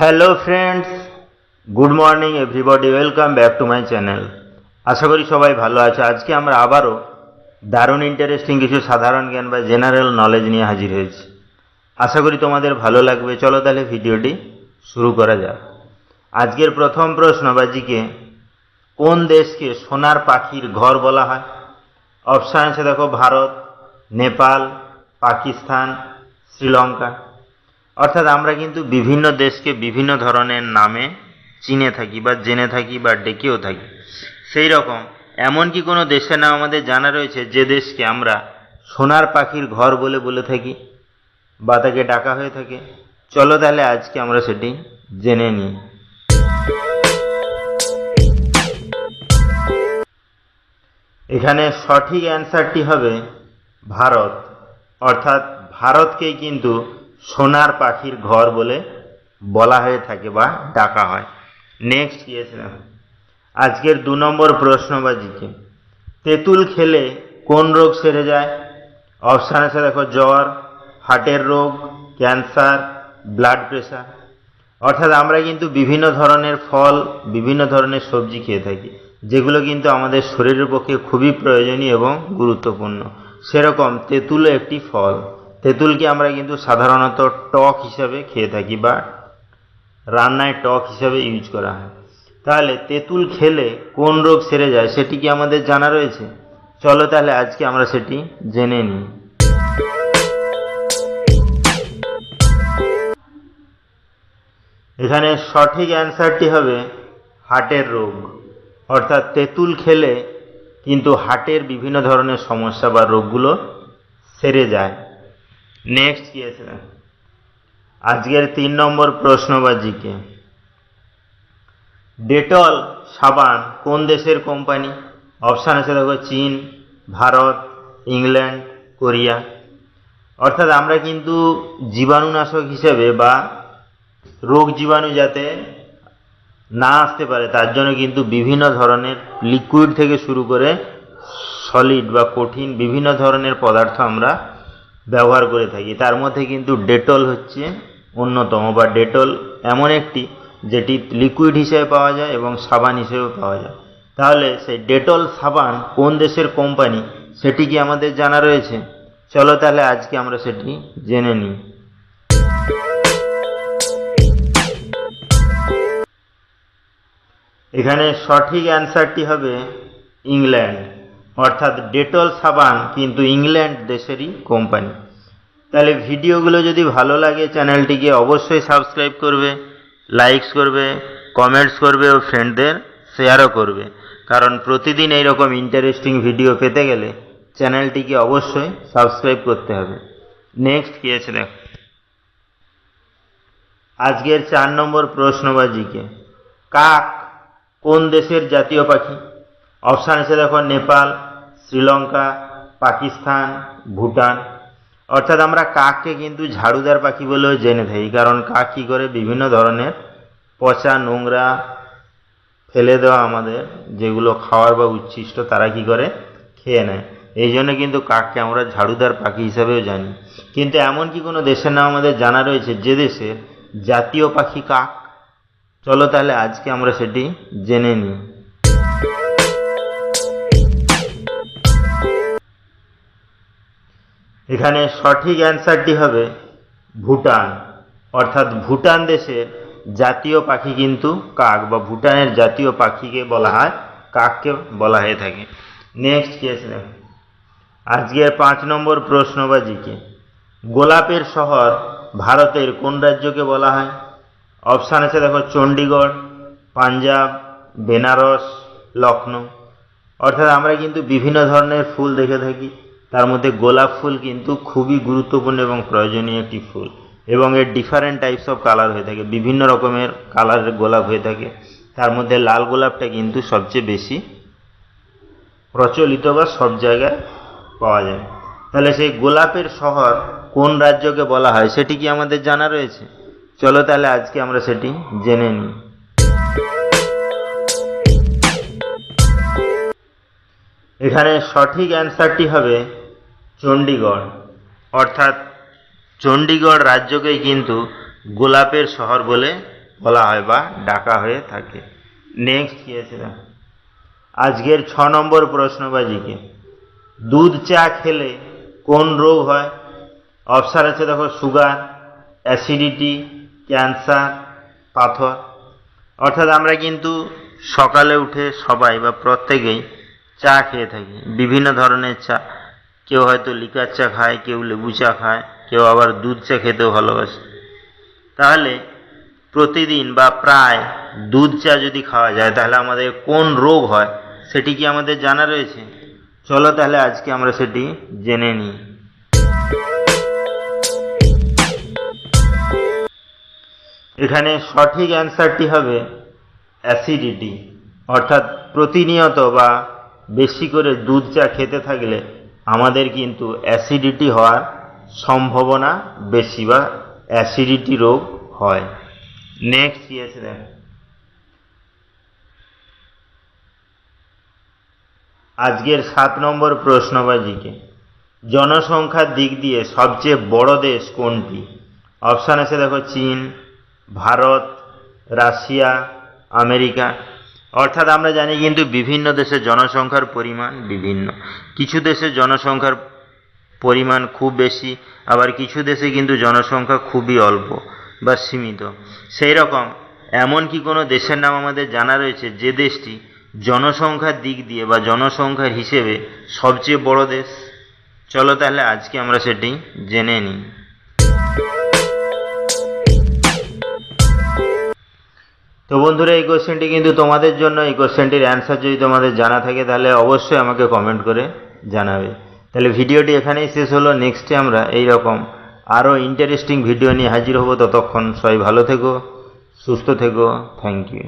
Hello friends, good morning everybody, welcome back to my channel. আশা করি সবাই ভালো আছে। আজকে আমরা আবারও দারুণ ইন্টারেস্টিং কিছু সাধারণ জ্ঞান বা জেনারেল নলেজ নিয়ে হাজির হয়েছি। আশা করি তোমাদের ভালো লাগবে। চলো তাহলে ভিডিওটি শুরু করা যাক। আজকের প্রথম প্রশ্ন বা জিকে, কোন দেশকে সোনার পাখির ঘর বলা হয়? অপশান আছে দেখো, ভারত, নেপাল, পাকিস্তান, শ্রীলঙ্কা। অর্থাৎ আমরা কিন্তু বিভিন্ন দেশকে বিভিন্ন ধরনের নামে চিনে থাকি বা জেনে থাকি বা ডেকেও থাকি। সেই রকম এমন কি কোনো দেশের নাম আমাদের জানা রয়েছে যে দেশকে আমরা সোনার পাখির ঘর বলে বলে থাকি বা তাকে ডাকা হয়ে থাকে? চলো তাহলে আজকে আমরা সেটি জেনে নিই। এখানে সঠিক অ্যান্সারটি হবে ভারত। অর্থাৎ ভারতকেই কিন্তু সোনার পাখির ঘর বলে বলা হয়ে থাকে বা ডাকা হয়। নেক্সট কি আছে? আজকের 2 নম্বর প্রশ্ন বা জিকে, তেঁতুল খেলে কোন রোগ সেরে যায়? অপশান আছে দেখো, জ্বর, হার্টের রোগ, ক্যান্সার, ব্লাড প্রেশার। অর্থাৎ আমরা কিন্তু বিভিন্ন ধরনের ফল, বিভিন্ন ধরনের সবজি খেয়ে থাকি, যেগুলো কিন্তু আমাদের শরীরের পক্ষে খুবই প্রয়োজনীয় এবং গুরুত্বপূর্ণ। সেরকম তেঁতুলও একটি ফল। তেঁতুলকে আমরা কিন্তু সাধারণত টক হিসাবে খেয়ে থাকি বা রান্নায় টক হিসাবে ইউজ করা হয়। তাহলে তেঁতুল খেলে কোন রোগ সেরে যায় সেটি কি আমাদের জানা রয়েছে? চলো তাহলে আজকে আমরা সেটি জেনে নিই। এখানে সঠিক অ্যান্সারটি হবে হার্টের রোগ। অর্থাৎ তেঁতুল খেলে কিন্তু হার্টের বিভিন্ন ধরনের সমস্যা বা রোগগুলো সেরে যায়। নেক্সট কি আছে? আজকের 3 নম্বর প্রশ্ন বা জিকে, ডেটল সাবান কোন দেশের কোম্পানি? অপশান আছে দেখো, চীন, ভারত, ইংল্যান্ড, কোরিয়া। অর্থাৎ আমরা কিন্তু জীবাণুনাশক হিসেবে বা রোগ জীবাণু যাতে না আসতে পারে তার জন্য কিন্তু বিভিন্ন ধরনের লিকুইড থেকে শুরু করে সলিড বা কঠিন বিভিন্ন ধরনের পদার্থ আমরা ব্যবহার করে থাকি। তার মধ্যে কিন্তু ডেটল হচ্ছে অন্যতম, বা ডেটল এমন একটি যেটি লিকুইড হিসেবে পাওয়া যায় এবং সাবান হিসেবে পাওয়া যায়। তাহলে সেই ডেটল সাবান কোন দেশের কোম্পানি সেটি কি আমাদের জানা রয়েছে? চলো তাহলে আজকে আমরা সেটি জেনে নিই। এখানে সঠিক অ্যান্সারটি হবে ইংল্যান্ড। অর্থাৎ ডেটল সাবান কিন্তু ইংল্যান্ড দেশেরই কোম্পানি। তাহলে ভিডিওগুলো যদি ভালো লাগে চ্যানেলটিকে অবশ্যই সাবস্ক্রাইব করবে, লাইকস করবে, কমেন্টস করবে ও ফ্রেন্ডদের শেয়ারও করবে। কারণ প্রতিদিন এইরকম ইন্টারেস্টিং ভিডিও পেতে গেলে চ্যানেলটিকে অবশ্যই সাবস্ক্রাইব করতে হবে। নেক্সট কি আছে দেখো, আজকের 4 নম্বর প্রশ্ন বা জিকে, কাক কোন দেশের জাতীয় পাখি? অপশান আছে দেখো, নেপাল, শ্রীলঙ্কা, পাকিস্তান, ভুটান। অর্থাৎ আমরা কাককে কিন্তু ঝাড়ুদার পাখি বলেও জেনে থাকি, কারণ কাক কী করে বিভিন্ন ধরনের পচা নোংরা ফেলে দেওয়া আমাদের যেগুলো খাওয়ার বা উচ্ছিষ্ট তারা কি করে খেয়ে নেয়। এই জন্য কিন্তু কাককে আমরা ঝাড়ুদার পাখি হিসাবেও জানি। কিন্তু এমন কি কোনো দেশের নাম আমাদের জানা রয়েছে যে দেশের জাতীয় পাখি কাক? চলো তাহলে আজকে আমরা সেটি জেনে নিই। এখানে সঠিক অ্যান্সারটি হবে ভুটান। অর্থাৎ ভুটান দেশের জাতীয় পাখি কিন্তু কাক, বা ভুটানের জাতীয় পাখিকে বলা হয় কাককে বলা হয়ে থাকে। নেক্সট কি আছে? আজকের 5 নম্বর প্রশ্ন বা জিকে, গোলাপের শহর ভারতের কোন রাজ্যকে বলা হয়? অপশান আছে দেখো, চণ্ডীগড়, পাঞ্জাব, বেনারস, লখনৌ। অর্থাৎ আমরা কিন্তু বিভিন্ন ধরনের ফুল দেখে থাকি, তার মধ্যে গোলাপ ফুল কিন্তু খুবই গুরুত্বপূর্ণ এবং প্রয়োজনীয় একটি ফুল, এবং এর ডিফারেন্ট টাইপস অফ কালার হয়ে থাকে, বিভিন্ন রকমের কালারের গোলাপ হয়ে থাকে। তার মধ্যে লাল গোলাপটা কিন্তু সবচেয়ে বেশি প্রচলিত বা সব জায়গায় পাওয়া যায়। তাহলে সেই গোলাপের শহর কোন রাজ্যকে বলা হয় সেটি কি আমাদের জানা রয়েছে? চলো তাহলে আজকে আমরা সেটি জেনে নিই। এখানে সঠিক অ্যান্সারটি হবে চণ্ডীগড়। অর্থাৎ চণ্ডীগড় রাজ্যকেই কিন্তু গোলাপের শহর বলে বলা হয় বা ডাকা হয়ে থাকে। নেক্সট কি আছে না, আজকের 6 নম্বর প্রশ্নবাজিকে দুধ চা খেলে কোন রোগ হয়? অপশান আছে দেখো, সুগার, অ্যাসিডিটি, ক্যান্সার, পাথর। অর্থাৎ আমরা কিন্তু সকালে উঠে সবাই বা প্রত্যেকেই চা খেয়ে থাকি, বিভিন্ন ধরনের চা। কেউ হয়তো লিকার চা খায়, কেউ লেবু চা খায়, কেউ আবার দুধ চা খেতেও ভালোবাসে। তাহলে প্রতিদিন বা প্রায় দুধ চা যদি খাওয়া যায় তাহলে আমাদের কোন রোগ হয় সেটি কি আমাদের জানা রয়েছে? চলো তাহলে আজকে আমরা সেটি জেনে নিই। এখানে সঠিক অ্যান্সারটি হবে অ্যাসিডিটি। অর্থাৎ প্রতিনিয়ত বা বেশি করে দুধ চা খেতে থাকলে আমাদের কিন্তু অ্যাসিডিটি হওয়ার সম্ভাবনা বেশি বা অ্যাসিডিটি রোগ হয়। নেক্সট কি আছে দেখ, আজকের 7 নম্বর প্রশ্নবাজিকে জনসংখ্যার দিক দিয়ে সবচেয়ে বড় দেশ কোনটি? অপশান আছে দেখো, চীন, ভারত, রাশিয়া, আমেরিকা। অর্থাৎ আমরা জানি কিন্তু বিভিন্ন দেশের জনসংখ্যার পরিমাণ বিভিন্ন। কিছু দেশের জনসংখ্যার পরিমাণ খুব বেশি, আবার কিছু দেশে কিন্তু জনসংখ্যা খুবই অল্প বা সীমিত। সেই রকম এমন কি কোনো দেশের নাম আমাদের জানা রয়েছে যে দেশটি জনসংখ্যার দিক দিয়ে বা জনসংখ্যার হিসেবে সবচেয়ে বড় দেশ? চলো তাহলে আজকে আমরা সেটি জেনে নিই। তো বন্ধুরা, এই কোশ্চেনটি কিন্তু তোমাদের জন্য। এই কোশ্চেনটির অ্যান্সার যদি তোমাদের জানা থাকে তাহলে অবশ্যই আমাকে কমেন্ট করে জানাবে। তাহলে ভিডিওটি এখানেই শেষ হলো। নেক্সটে আমরা এইরকম আরও ইন্টারেস্টিং ভিডিও নিয়ে হাজির হব। ততক্ষণ সবাই ভালো থেকো, সুস্থ থেকো। Thank you.